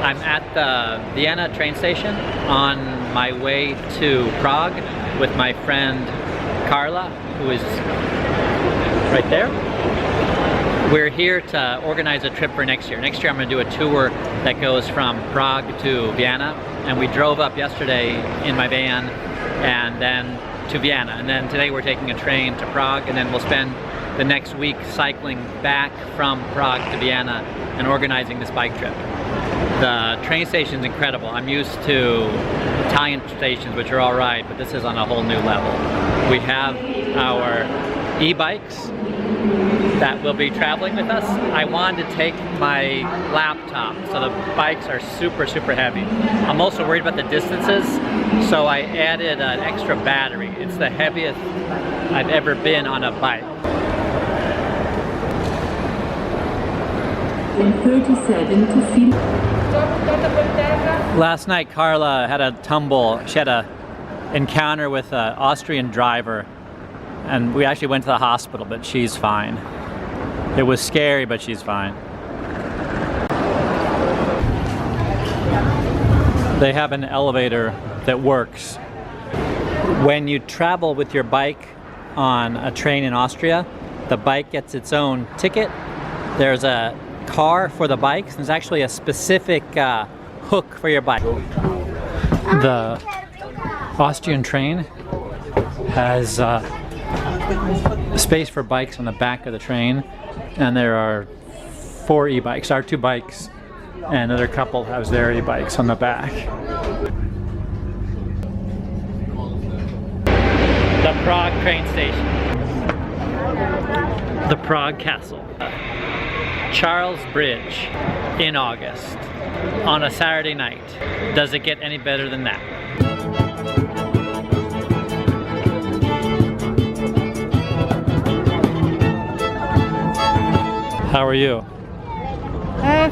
I'm at the Vienna train station on my way to Prague with my friend Carla, who is right there. We're here to organize a trip for next year. Next year I'm going to do a tour that goes from Prague to Vienna, and we drove up yesterday in my van and then to Vienna, and then today we're taking a train to Prague, and then we'll spend the next week cycling back from Prague to Vienna and organizing this bike trip. The train station is incredible. I'm used to Italian stations, which are all right, but this is on a whole new level. We have our e-bikes that will be traveling with us. I wanted to take my laptop, so the bikes are super heavy. I'm also worried about the distances, so I added an extra battery. It's the heaviest I've ever been on a bike. Last night Carla had a tumble. She had an encounter with an Austrian driver, and we actually went to the hospital, but she's fine. It was scary, but she's fine. They have an elevator that works. When you travel with your bike on a train in Austria, the bike gets its own ticket. There's a car for the bikes. There's actually a specific hook for your bike. The Austrian train has space for bikes on the back of the train, and there are 4 e-bikes, our 2 bikes, and another couple has their e-bikes on the back. The Prague train station. The Prague Castle. Charles Bridge in August on a Saturday night. Does it get any better than that? How are you?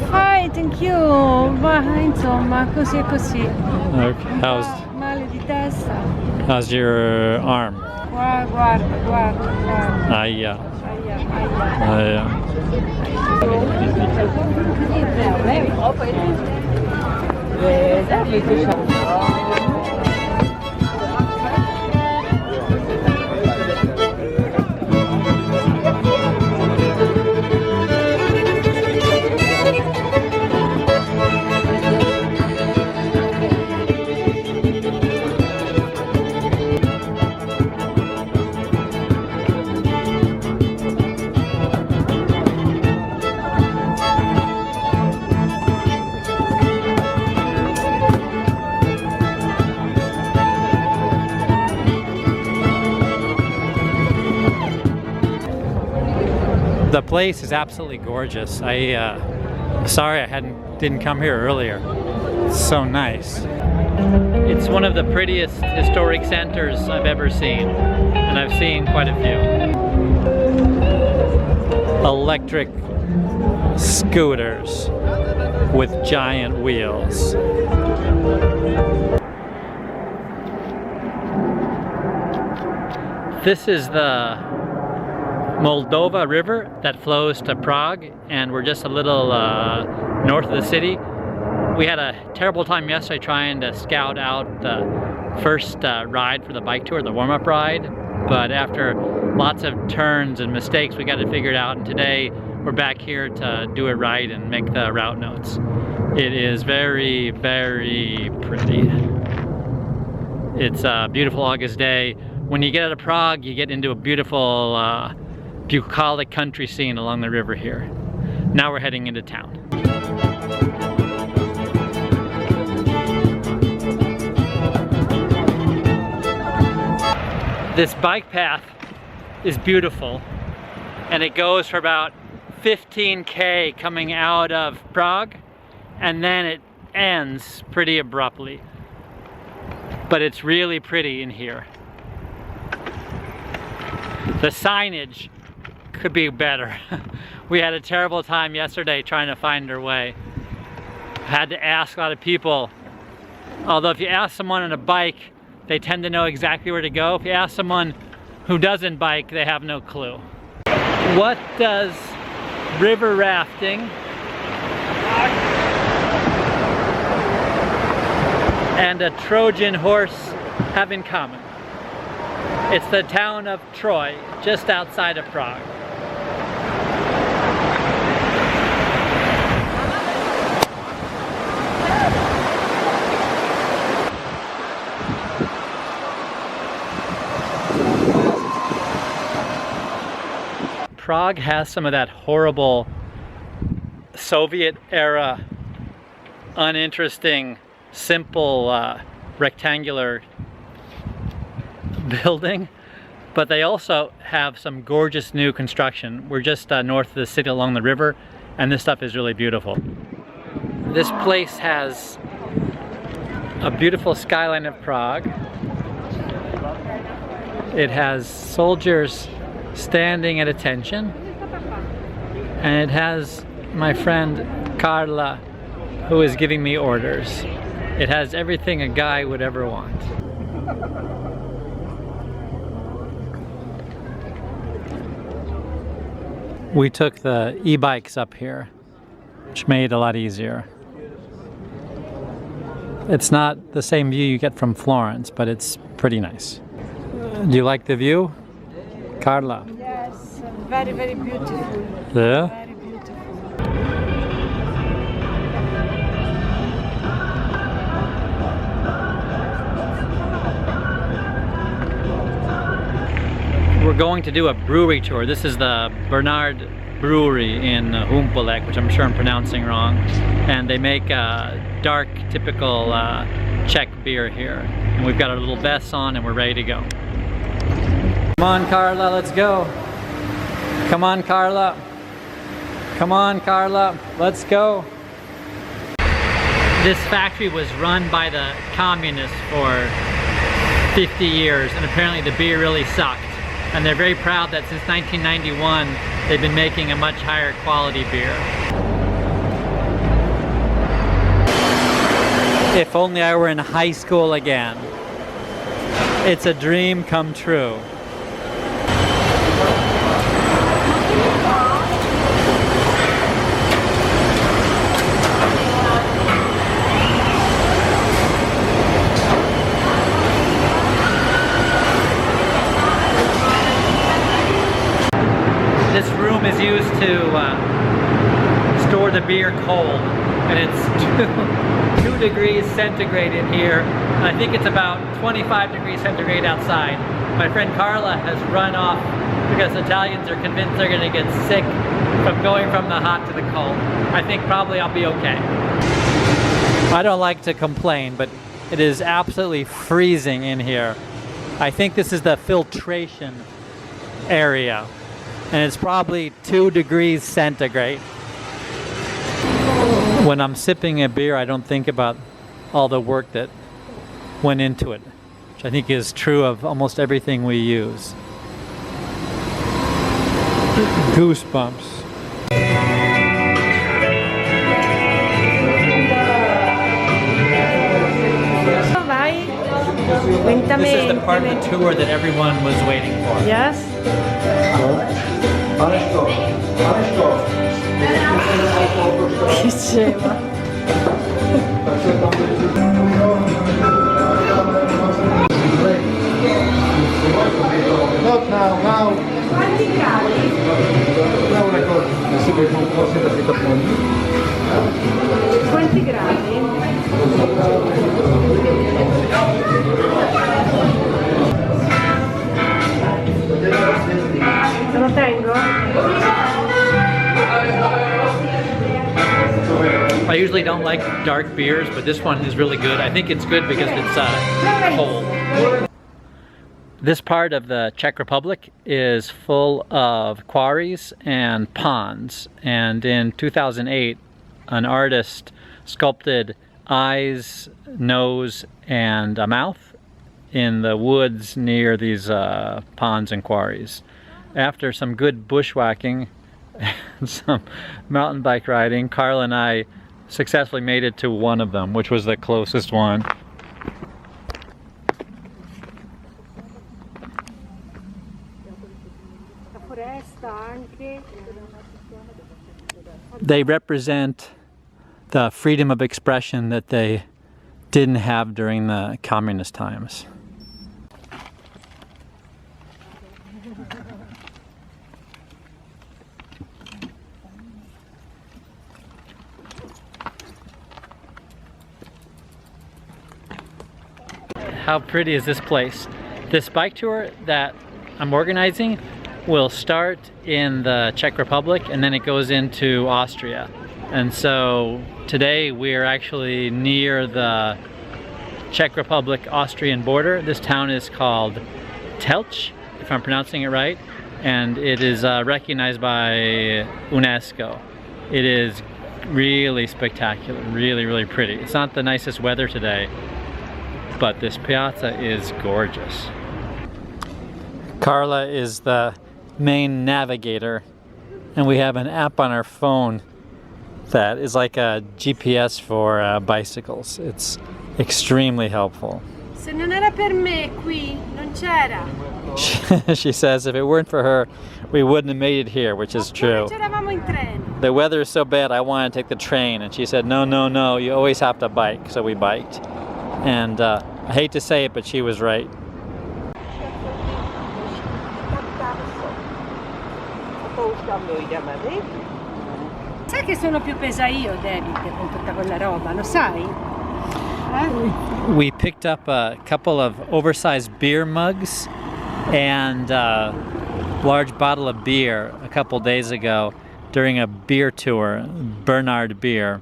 Fine, thank you. Ma insomma, così e così. Okay. Male di testa. How's your arm? Guarda. Aia. Aia. The place is absolutely gorgeous. Sorry I didn't come here earlier. It's so nice. It's one of the prettiest historic centers I've ever seen, and I've seen quite a few. Electric scooters with giant wheels. This is the Moldova River that flows to Prague, and we're just a little north of the city. We had a terrible time yesterday trying to scout out the first ride for the bike tour, the warm-up ride, but after lots of turns and mistakes we got it figured out, and today we're back here to do it right and make the route notes. It is very pretty. It's a beautiful August day. When you get out of Prague, you get into a beautiful bucolic country scene along the river here. Now we're heading into town. This bike path is beautiful, and it goes for about 15K coming out of Prague, and then it ends pretty abruptly. But it's really pretty in here. The signage could be better. We had a terrible time yesterday trying to find our way. Had to ask a lot of people. Although if you ask someone on a bike, they tend to know exactly where to go. If you ask someone who doesn't bike, they have no clue. What does river rafting and a Trojan horse have in common. It's the town of Troy, just outside of Prague. Prague has some of that horrible Soviet era, uninteresting, simple, rectangular building, but they also have some gorgeous new construction. We're just north of the city along the river, and this stuff is really beautiful. This place has a beautiful skyline of Prague. It has soldiers standing at attention, and it has my friend Carla, who is giving me orders. It has everything a guy would ever want. We took the e-bikes up here, which made it a lot easier. It's not the same view you get from Florence, but it's pretty nice. Do you like the view, Carla? Yes, very, very beautiful. Yeah? Very beautiful. We're going to do a brewery tour. This is the Bernard Brewery in Humpolek, which I'm sure I'm pronouncing wrong. And they make dark, typical Czech beer here. And we've got our little vests on and we're ready to go. Come on, Carla, let's go. Come on, Carla. Come on, Carla, let's go. This factory was run by the communists for 50 years, and apparently the beer really sucked. And they're very proud that since 1991, they've been making a much higher quality beer. If only I were in high school again. It's a dream come true. This room is used to store the beer cold, and it's 2 degrees centigrade in here. I think it's about 25 degrees centigrade outside. My friend Carla has run off because Italians are convinced they're going to get sick from going from the hot to the cold. I think probably I'll be okay. I don't like to complain, but it is absolutely freezing in here. I think this is the filtration area, and it's probably 2 degrees centigrade. When I'm sipping a beer, I don't think about all the work that went into it, which I think is true of almost everything we use. Goosebumps. This is the part of the tour that everyone was waiting for. Yes? Not now, now. Now record. 20 gradi. Te lo tengo? I usually don't like dark beers, but this one is really good. I think it's good because it's cold. This part of the Czech Republic is full of quarries and ponds, and in 2008 an artist sculpted eyes, nose, and a mouth in the woods near these ponds and quarries. After some good bushwhacking and some mountain bike riding, Carl and I successfully made it to one of them, which was the closest one. They represent the freedom of expression that they didn't have during the communist times. How pretty is this place? This bike tour that I'm organizing will start in the Czech Republic and then it goes into Austria. And so today we are actually near the Czech Republic-Austrian border. This town is called Telč, if I'm pronouncing it right, and it is recognized by UNESCO. It is really spectacular, really, really pretty. It's not the nicest weather today, but this piazza is gorgeous. Carla is the main navigator, and we have an app on our phone that is like a GPS for bicycles. It's extremely helpful. Se non era per me qui, non c'era. She says if it weren't for her, we wouldn't have made it here, which is true. C'eravamo in treno. The weather is so bad, I want to take the train. And she said, no, no, no, you always have to bike. So we biked. And I hate to say it, but she was right. Sai che sono più pesa io, David, con tutta quella roba, lo sai? We picked up a couple of oversized beer mugs and a large bottle of beer a couple days ago during a beer tour, Bernard Beer.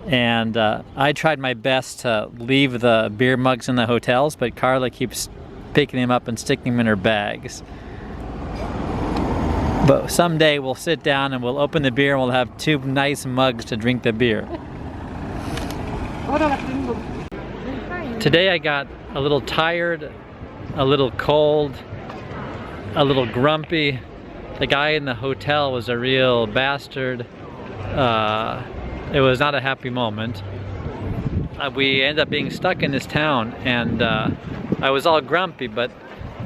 And I tried my best to leave the beer mugs in the hotels, but Carla keeps picking them up and sticking them in her bags. But someday we'll sit down and we'll open the beer and we'll have two nice mugs to drink the beer. Today I got a little tired, a little cold, a little grumpy. The guy in the hotel was a real bastard. It was not a happy moment. We ended up being stuck in this town and I was all grumpy, but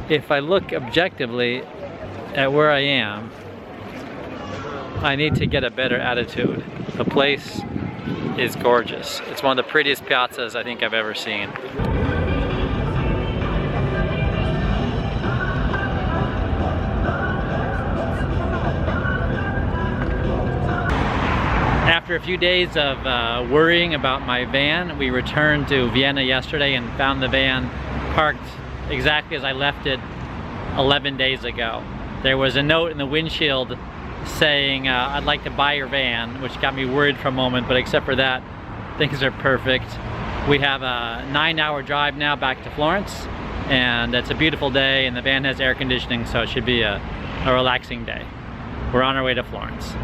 if I look objectively at where I am, I need to get a better attitude. The place is gorgeous. It's one of the prettiest piazzas I think I've ever seen. After a few days of worrying about my van, we returned to Vienna yesterday and found the van parked exactly as I left it 11 days ago. There was a note in the windshield saying, I'd like to buy your van, which got me worried for a moment, but except for that, things are perfect. We have a 9-hour drive now back to Florence, and it's a beautiful day, and the van has air conditioning, so it should be a relaxing day. We're on our way to Florence.